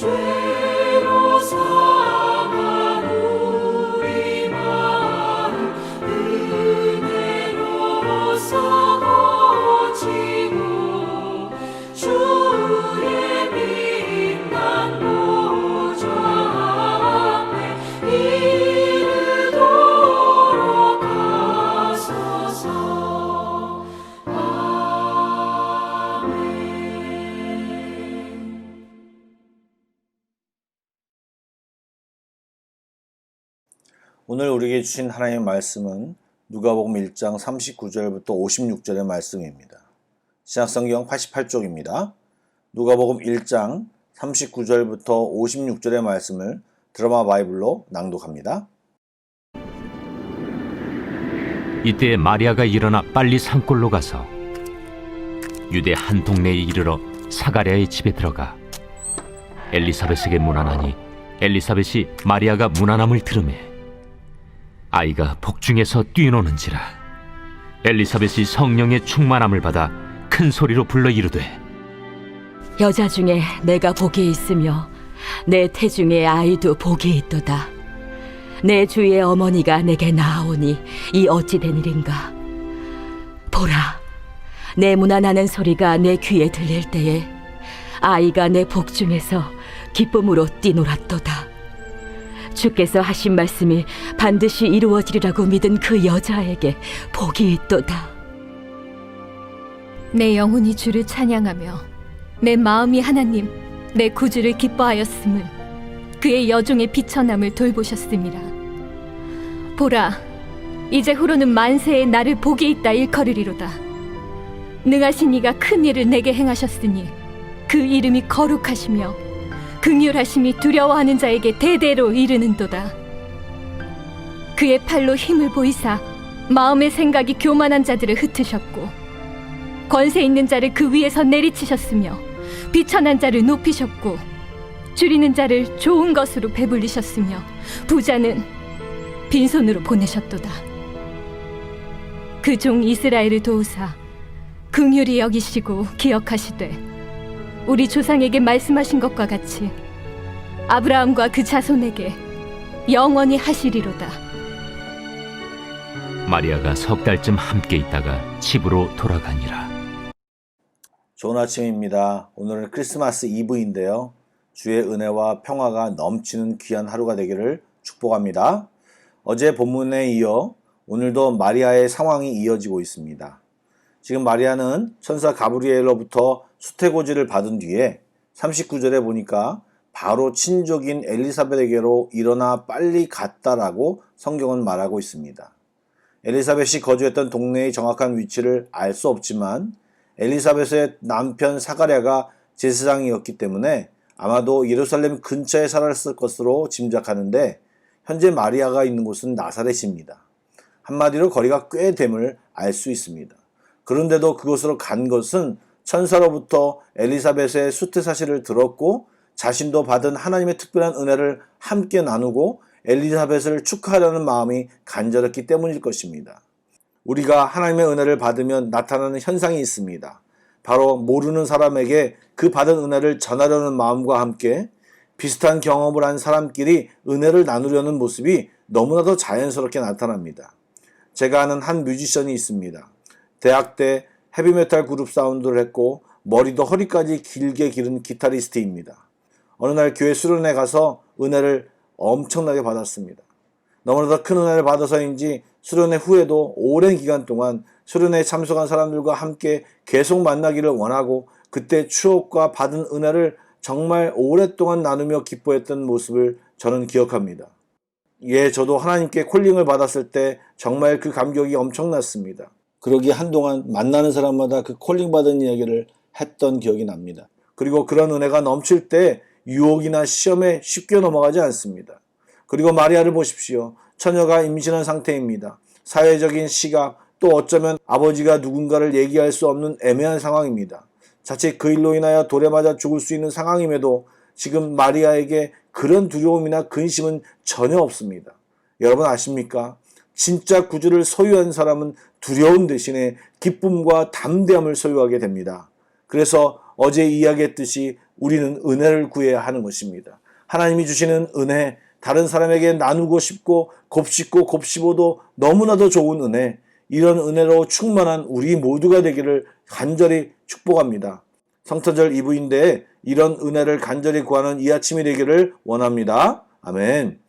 죄로 상한 우리 마음 은혜로서 고치고 주의 빛난 보좌 앞에 이르도록 하소서. 오늘 우리에게 주신 하나님의 말씀은 누가복음 1장 39절부터 56절의 말씀입니다. 신약성경 88쪽입니다. 누가복음 1장 39절부터 56절의 말씀을 드라마 바이블로 낭독합니다. 이때 마리아가 일어나 빨리 산골로 가서 유대 한 동네에 이르러 사가랴의 집에 들어가 엘리사벳에게 문안하니 엘리사벳이 마리아가 문안함을 들으매 아이가 복중에서 뛰노는지라. 엘리사벳이 성령의 충만함을 받아 큰 소리로 불러 이르되 여자 중에 내가 복이 있으며 내 태중에 아이도 복이 있도다. 내 주의 어머니가 내게 나아오니 이 어찌 된 일인가. 보라, 내 문안하는 소리가 내 귀에 들릴 때에 아이가 내 복중에서 기쁨으로 뛰놀았도다. 주께서 하신 말씀이 반드시 이루어지리라고 믿은 그 여자에게 복이 있도다. 내 영혼이 주를 찬양하며 내 마음이 하나님 내 구주를 기뻐하였음을 그의 여종의 비천함을 돌보셨음이라. 보라, 이제 후로는 만세에 나를 복이 있다 일컬으리로다. 능하신 이가 큰 일을 내게 행하셨으니 그 이름이 거룩하시며 긍휼하심이 두려워하는 자에게 대대로 이르는도다. 그의 팔로 힘을 보이사 마음의 생각이 교만한 자들을 흩으셨고 권세 있는 자를 그 위에서 내리치셨으며 비천한 자를 높이셨고 줄이는 자를 좋은 것으로 배불리셨으며 부자는 빈손으로 보내셨도다. 그 종 이스라엘을 도우사 긍휼히 여기시고 기억하시되 우리 조상에게 말씀하신 것과 같이 아브라함과 그 자손에게 영원히 하시리로다. 마리아가 석 달쯤 함께 있다가 집으로 돌아가니라. 좋은 아침입니다. 오늘은 크리스마스 이브인데요. 주의 은혜와 평화가 넘치는 귀한 하루가 되기를 축복합니다. 어제 본문에 이어 오늘도 마리아의 상황이 이어지고 있습니다. 지금 마리아는 천사 가브리엘로부터 수태고지를 받은 뒤에 39절에 보니까 바로 친족인 엘리사벳에게로 일어나 빨리 갔다라고 성경은 말하고 있습니다. 엘리사벳이 거주했던 동네의 정확한 위치를 알 수 없지만 엘리사벳의 남편 사가랴가 제사장이었기 때문에 아마도 예루살렘 근처에 살았을 것으로 짐작하는데 현재 마리아가 있는 곳은 나사렛입니다. 한마디로 거리가 꽤 됨을 알 수 있습니다. 그런데도 그곳으로 간 것은 천사로부터 엘리사벳의 수태 사실을 들었고 자신도 받은 하나님의 특별한 은혜를 함께 나누고 엘리사벳을 축하하려는 마음이 간절했기 때문일 것입니다. 우리가 하나님의 은혜를 받으면 나타나는 현상이 있습니다. 바로 모르는 사람에게 그 받은 은혜를 전하려는 마음과 함께 비슷한 경험을 한 사람끼리 은혜를 나누려는 모습이 너무나도 자연스럽게 나타납니다. 제가 아는 한 뮤지션이 있습니다. 대학 때 헤비메탈 그룹 사운드를 했고 머리도 허리까지 길게 기른 기타리스트입니다. 어느 날 교회 수련회 가서 은혜를 엄청나게 받았습니다. 너무나도 큰 은혜를 받아서인지 수련회 후에도 오랜 기간 동안 수련회에 참석한 사람들과 함께 계속 만나기를 원하고 그때 추억과 받은 은혜를 정말 오랫동안 나누며 기뻐했던 모습을 저는 기억합니다. 예, 저도 하나님께 콜링을 받았을 때 정말 그 감격이 엄청났습니다. 그러기에 한동안 만나는 사람마다 그 콜링 받은 이야기를 했던 기억이 납니다. 그리고 그런 은혜가 넘칠 때 유혹이나 시험에 쉽게 넘어가지 않습니다. 그리고 마리아를 보십시오. 처녀가 임신한 상태입니다. 사회적인 시각, 또 어쩌면 아버지가 누군가를 얘기할 수 없는 애매한 상황입니다. 자칫 그 일로 인하여 돌에 맞아 죽을 수 있는 상황임에도 지금 마리아에게 그런 두려움이나 근심은 전혀 없습니다. 여러분 아십니까? 진짜 구주를 소유한 사람은 두려움 대신에 기쁨과 담대함을 소유하게 됩니다. 그래서 어제 이야기했듯이 우리는 은혜를 구해야 하는 것입니다. 하나님이 주시는 은혜, 다른 사람에게 나누고 싶고 곱씹고 곱씹어도 너무나도 좋은 은혜, 이런 은혜로 충만한 우리 모두가 되기를 간절히 축복합니다. 성탄절 이브인데 이런 은혜를 간절히 구하는 이 아침이 되기를 원합니다. 아멘.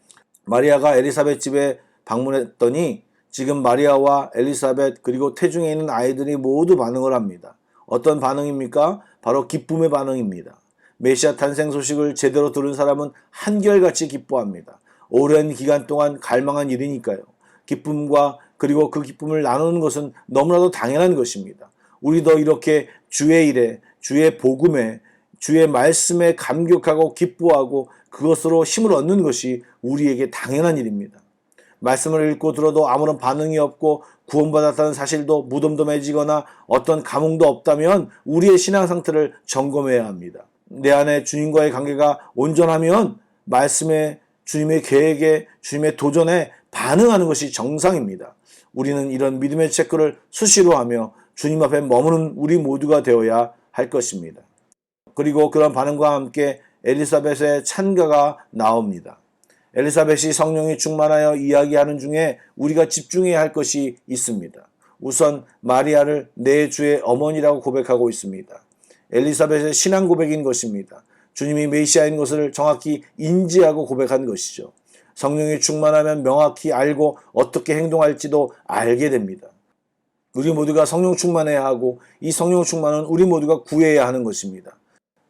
마리아가 엘리사벳 집에 방문했더니 지금 마리아와 엘리사벳 그리고 태중에 있는 아이들이 모두 반응을 합니다. 어떤 반응입니까? 바로 기쁨의 반응입니다. 메시아 탄생 소식을 제대로 들은 사람은 한결같이 기뻐합니다. 오랜 기간 동안 갈망한 일이니까요. 기쁨과 그리고 그 기쁨을 나누는 것은 너무나도 당연한 것입니다. 우리도 이렇게 주의 일에, 주의 복음에, 주의 말씀에 감격하고 기뻐하고 그것으로 힘을 얻는 것이 우리에게 당연한 일입니다. 말씀을 읽고 들어도 아무런 반응이 없고 구원받았다는 사실도 무덤덤해지거나 어떤 감흥도 없다면 우리의 신앙 상태를 점검해야 합니다. 내 안에 주님과의 관계가 온전하면 말씀에, 주님의 계획에, 주님의 도전에 반응하는 것이 정상입니다. 우리는 이런 믿음의 체크를 수시로 하며 주님 앞에 머무는 우리 모두가 되어야 할 것입니다. 그리고 그런 반응과 함께 엘리사벳의 찬가가 나옵니다. 엘리사벳이 성령이 충만하여 이야기하는 중에 우리가 집중해야 할 것이 있습니다. 우선 마리아를 내 주의 어머니라고 고백하고 있습니다. 엘리사벳의 신앙 고백인 것입니다. 주님이 메시아인 것을 정확히 인지하고 고백한 것이죠. 성령이 충만하면 명확히 알고 어떻게 행동할지도 알게 됩니다. 우리 모두가 성령 충만해야 하고 이 성령 충만은 우리 모두가 구해야 하는 것입니다.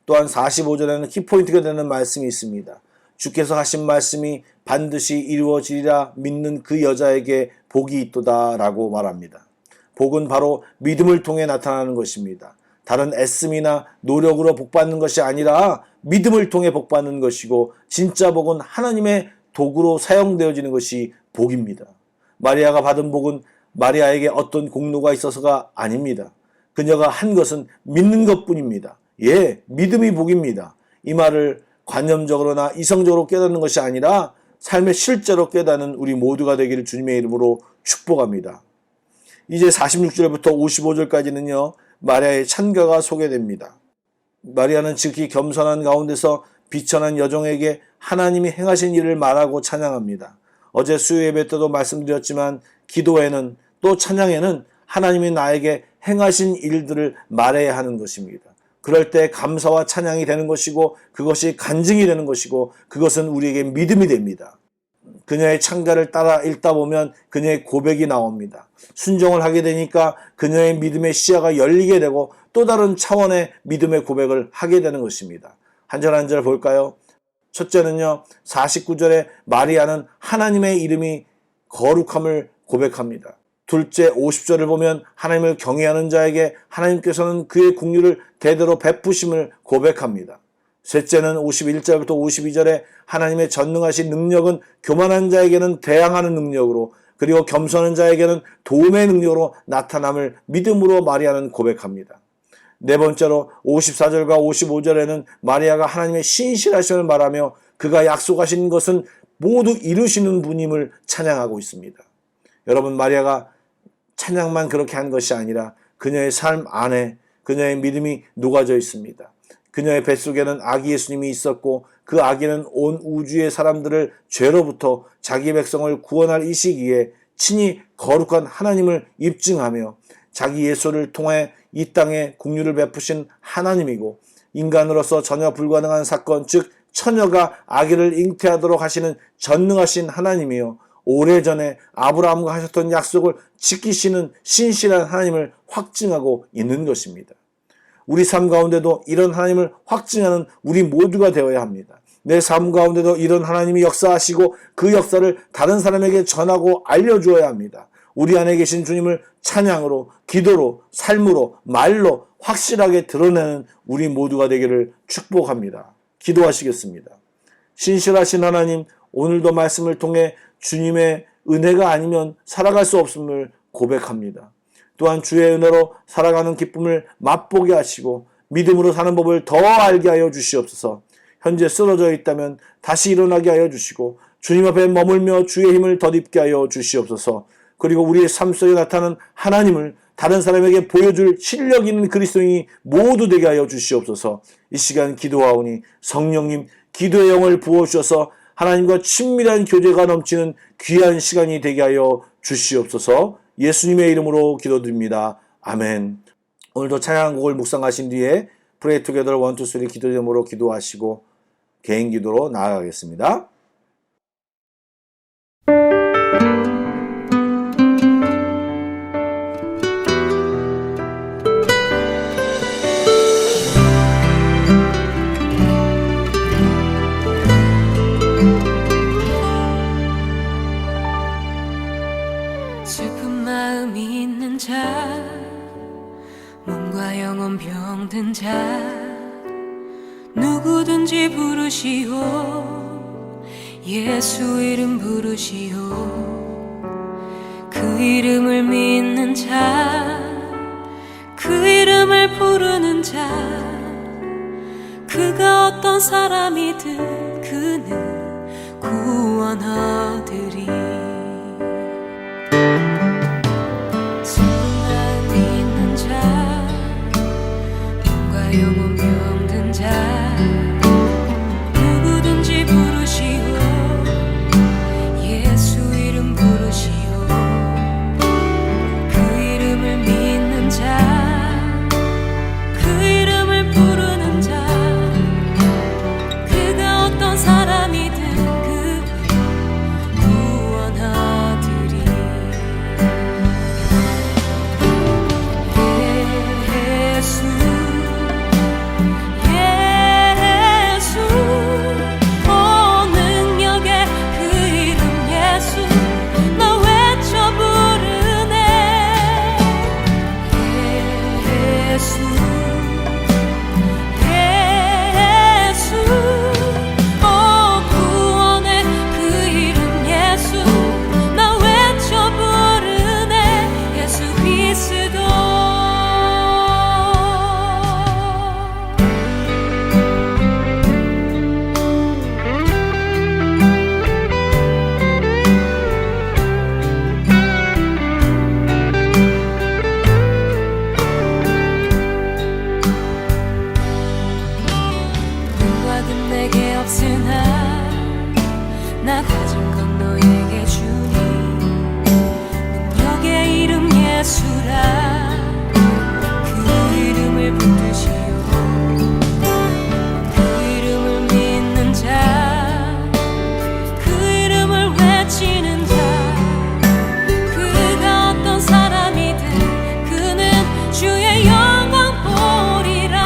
또한 45절에는 키포인트가 되는 말씀이 있습니다. 주께서 하신 말씀이 반드시 이루어지리라 믿는 그 여자에게 복이 있도다 라고 말합니다. 복은 바로 믿음을 통해 나타나는 것입니다. 다른 애씀이나 노력으로 복받는 것이 아니라 믿음을 통해 복받는 것이고 진짜 복은 하나님의 도구로 사용되어지는 것이 복입니다. 마리아가 받은 복은 마리아에게 어떤 공로가 있어서가 아닙니다. 그녀가 한 것은 믿는 것뿐입니다. 예, 믿음이 복입니다. 이 말을 관념적으로나 이성적으로 깨닫는 것이 아니라 삶의 실제로 깨닫는 우리 모두가 되기를 주님의 이름으로 축복합니다. 이제 46절부터 55절까지는요. 마리아의 찬가가 소개됩니다. 마리아는 지극히 겸손한 가운데서 비천한 여종에게 하나님이 행하신 일을 말하고 찬양합니다. 어제 수요 예배 때도 말씀드렸지만 기도에는 또 찬양에는 하나님이 나에게 행하신 일들을 말해야 하는 것입니다. 그럴 때 감사와 찬양이 되는 것이고 그것이 간증이 되는 것이고 그것은 우리에게 믿음이 됩니다. 그녀의 찬가를 따라 읽다 보면 그녀의 고백이 나옵니다. 순종을 하게 되니까 그녀의 믿음의 시야가 열리게 되고 또 다른 차원의 믿음의 고백을 하게 되는 것입니다. 한 절 한 절 볼까요? 첫째는요. 49절에 마리아는 하나님의 이름이 거룩함을 고백합니다. 둘째 50절을 보면 하나님을 경외하는 자에게 하나님께서는 그의 국류를 대대로 베푸심을 고백합니다. 셋째는 51절부터 52절에 하나님의 전능하신 능력은 교만한 자에게는 대항하는 능력으로 그리고 겸손한 자에게는 도움의 능력으로 나타남을 믿음으로 마리아는 고백합니다. 네 번째로 54절과 55절에는 마리아가 하나님의 신실하심을 말하며 그가 약속하신 것은 모두 이루시는 분임을 찬양하고 있습니다. 여러분, 마리아가 찬양만 그렇게 한 것이 아니라 그녀의 삶 안에 그녀의 믿음이 녹아져 있습니다. 그녀의 뱃속에는 아기 예수님이 있었고 그 아기는 온 우주의 사람들을 죄로부터 자기 백성을 구원할 이 시기에 친히 거룩한 하나님을 입증하며 자기 예수를 통해 이 땅에 국류를 베푸신 하나님이고 인간으로서 전혀 불가능한 사건 즉 처녀가 아기를 잉태하도록 하시는 전능하신 하나님이요 오래전에 아브라함과 하셨던 약속을 지키시는 신실한 하나님을 확증하고 있는 것입니다. 우리 삶 가운데도 이런 하나님을 확증하는 우리 모두가 되어야 합니다. 내 삶 가운데도 이런 하나님이 역사하시고 그 역사를 다른 사람에게 전하고 알려주어야 합니다. 우리 안에 계신 주님을 찬양으로, 기도로, 삶으로, 말로 확실하게 드러내는 우리 모두가 되기를 축복합니다. 기도하시겠습니다. 신실하신 하나님, 오늘도 말씀을 통해 주님의 은혜가 아니면 살아갈 수 없음을 고백합니다. 또한 주의 은혜로 살아가는 기쁨을 맛보게 하시고 믿음으로 사는 법을 더 알게 하여 주시옵소서. 현재 쓰러져 있다면 다시 일어나게 하여 주시고 주님 앞에 머물며 주의 힘을 덧입게 하여 주시옵소서. 그리고 우리의 삶 속에 나타나는 하나님을 다른 사람에게 보여줄 실력 있는 그리스도인이 모두 되게 하여 주시옵소서. 이 시간 기도하오니 성령님 기도의 영을 부어주셔서 하나님과 친밀한 교제가 넘치는 귀한 시간이 되게 하여 주시옵소서. 예수님의 이름으로 기도드립니다. 아멘. 오늘도 찬양곡을 묵상하신 뒤에 Pray Together 1, 2, 3 기도 제목으로 기도하시고 개인 기도로 나아가겠습니다. 슬픈 마음이 있는 자, 몸과 영혼 병든 자, 누구든지 부르시오. 예수 이름 부르시오. 그 이름을 믿는 자, 그 이름을 부르는 자, 그가 어떤 사람이든 그는 구원하리리. 영혼 병든 자, 누구든지 부르시오. 예수 이름 부르시오. 그 이름을 믿는 자, 그 이름을 부르는 자, 그가 어떤 사람이든 그 구원하리리. 예수 내게 없으나 나 가진 건 너에게 주니. 능력의 이름 예수라. 그 이름을 붙드시오. 그 이름을 믿는 자, 그 이름을 외치는 자, 그가 어떤 사람이든 그는 주의 영광 보리라.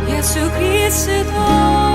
예수 그리스도